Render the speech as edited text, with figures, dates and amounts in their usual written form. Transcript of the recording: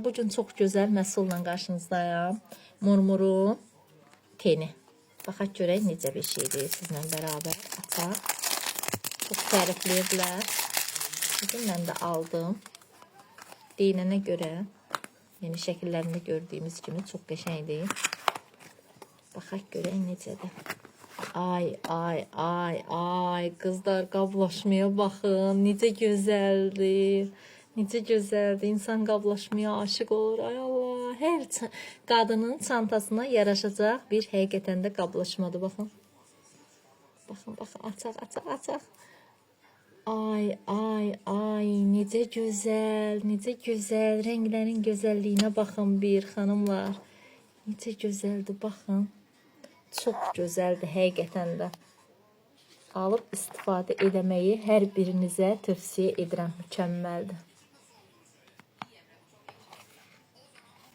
Bu gün çox gözəl məhsulla qarşınızdayım. Murmuru teni. Baxaq görək necə bir şeydir sizlə bərabər. Açaq. Çox tərifləyirlər. Bugün mən də aldım. Deyilənə görə, yəni şəkillərində gördüyümüz kimi çox qəşəngdir. Baxaq görək necədir. Ay, ay, ay, ay. Qızlar, qablaşmaya baxın. Necə gözəldir. Necə gözəldir. İnsan qablaşmaya aşıq olur. Ay Allah. Hər qadının çantasına yaraşacaq bir həqiqətən də qablaşmadır. Baxın. Baxın, baxın. Açaq, açaq, açaq. Ay, ay, ay. Necə gözəl. Necə gözəl. Rənglərin gözəlliyinə baxın bir xanımlar. Necə gözəldir. Baxın. Çox gözəldir həqiqətən də. Alıb istifadə etməyi hər birinizə tövsiyə edirəm. Mükəmməldir.